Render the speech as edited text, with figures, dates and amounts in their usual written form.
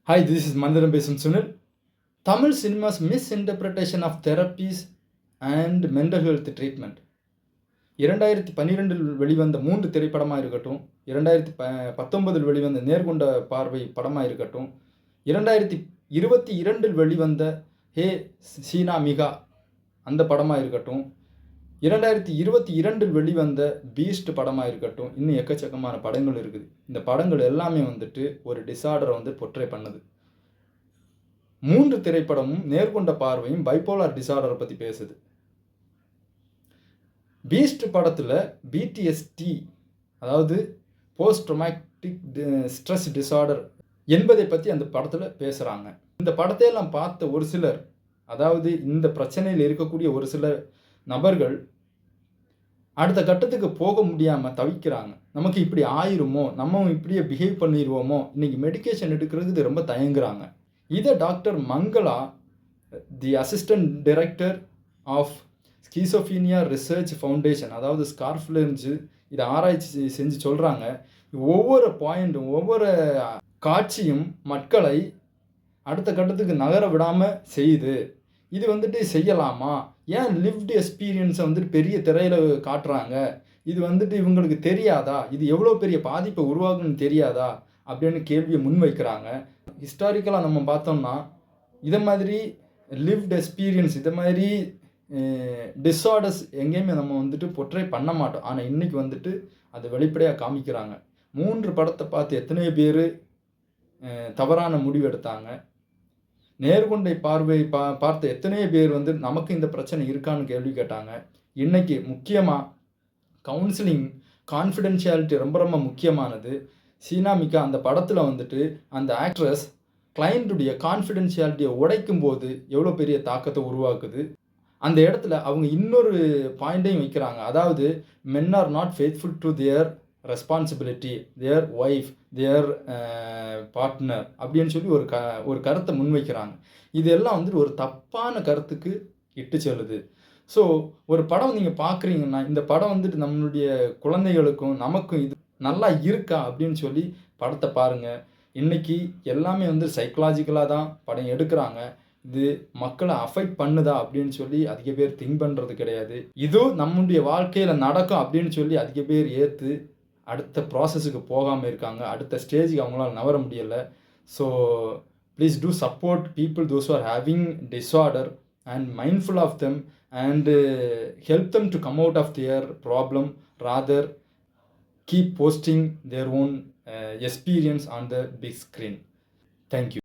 Hi, this is Mandaram Besum Sunil. Tamil cinema's misinterpretation of therapies and mental health treatment. 2012இல் வெளிவந்த 3 திரைப்படமாக இருக்கட்டும், 2019இல் வெளிவந்த நேர்கொண்ட பார்வை படமாக இருக்கட்டும், 2022இல் வெளிவந்த ஹே சீனா மிகா அந்த படமாக இருக்கட்டும், 2022இல் வெளிவந்த பீஸ்ட் படமாக இருக்கட்டும், இன்னும் எக்கச்சக்கமான படங்கள் இருக்குது. இந்த படங்கள் எல்லாமே வந்துட்டு ஒரு டிஸார்டரை வந்து பொர்ட்ரே பண்ணுது. 3 திரைப்படமும் நேர்கொண்ட பார்வையும் பைபோலார் டிஸார்டரை பற்றி பேசுது. பீஸ்ட் படத்தில் பிடிஎஸ்டி, அதாவது போஸ்ட் ட்ரொமேட்டிக் ஸ்ட்ரெஸ் டிஸார்டர் என்பதை பற்றி அந்த படத்தில் பேசுகிறாங்க. இந்த படத்தையெல்லாம் பார்த்த ஒரு சிலர், அதாவது இந்த பிரச்சனையில் இருக்கக்கூடிய ஒரு சில நபர்கள் அடுத்த கட்டத்துக்கு போக முடியாமல் தவிக்கிறாங்க. நமக்கு இப்படி ஆயிருமோ, நம்ம இப்படியே பிஹேவ் பண்ணிடுவோமோ, இன்றைக்கி மெடிக்கேஷன் எடுக்கிறதுக்கு ரொம்ப தயங்குறாங்க. இதை doctor Mangala, the assistant director of schizophrenia research foundation, அதாவது ஸ்கார்ஃப்லேருந்து இதை ஆராய்ச்சி செஞ்சு சொல்கிறாங்க. ஒவ்வொரு பாயிண்ட்டும், ஒவ்வொரு காட்சியும் மக்களை அடுத்த கட்டத்துக்கு நகர விடாமல் செய்யுது. இது வந்துட்டு செய்யலாமா? ஏன் லிவ்டு எக்ஸ்பீரியன்ஸை வந்துட்டு பெரிய திரையில் காட்டுறாங்க? இது வந்துட்டு இவங்களுக்கு தெரியாதா? இது எவ்வளோ பெரிய பாதிப்பை உருவாகுன்னு தெரியாதா அப்படின்னு கேள்வியை முன்வைக்கிறாங்க. ஹிஸ்டாரிக்கலாக நம்ம பார்த்தோம்னா இதை மாதிரி லிவ்டு எக்ஸ்பீரியன்ஸ், இதை மாதிரி டிஸார்டர்ஸ் எங்கேயுமே நம்ம வந்துட்டு பொர்ட்ரே பண்ண மாட்டோம். ஆனால் இன்றைக்கி வந்துட்டு அதை வெளிப்படையாக காமிக்கிறாங்க. 3 படத்தை பார்த்து எத்தனை பேர் தவறான முடிவு எடுத்தாங்க. நேர்கொண்டை பார்வை பார்த்த எத்தனையோ பேர் வந்து நமக்கு இந்த பிரச்சனை இருக்கான்னு கேள்வி கேட்டாங்க. இன்றைக்கி முக்கியமாக கவுன்சிலிங், கான்ஃபிடென்ஷியாலிட்டி ரொம்ப ரொம்ப முக்கியமானது. சீனா மிகா அந்த படத்தில் வந்துட்டு அந்த ஆக்ட்ரஸ் கிளைண்ட்டுடைய கான்ஃபிடென்ஷியாலிட்டியை உடைக்கும் போது எவ்வளோ பெரிய தாக்கத்தை உருவாக்குது. அந்த இடத்துல அவங்க இன்னொரு பாயிண்ட்டையும் வைக்கிறாங்க. அதாவது men are not faithful to their responsibility, their wife, their partner அப்படின்னு சொல்லி ஒரு கருத்தை முன்வைக்கிறாங்க. இதெல்லாம் வந்துட்டு ஒரு தப்பான கருத்துக்கு இட்டு செல்லுது. ஸோ ஒரு படம் நீங்கள் பார்க்குறீங்கன்னா, இந்த படம் வந்துட்டு நம்மளுடைய குழந்தைகளுக்கும் நமக்கும் இது நல்லா இருக்கா அப்படின்னு சொல்லி படத்தை பாருங்கள். இன்றைக்கி எல்லாமே வந்து சைக்கலாஜிக்கலாக தான் படம் எடுக்கிறாங்க. இது மக்களை அஃபெக்ட் பண்ணுதா அப்படின்னு சொல்லி அதிக பேர் திங்க் பண்ணுறது கிடையாது. இதுவும் நம்முடைய வாழ்க்கையில் நடக்கும் அப்படின்னு சொல்லி அதிக பேர் ஏற்று அடுத்த ப்ராசஸுக்கு போகாமல் இருக்காங்க. அடுத்த ஸ்டேஜுக்கு அவங்களால நவர முடியலை. So please do support people those are having disorder and mindful of them and help them to come out of their problem. Rather keep posting their own experience on the big screen. Thank you.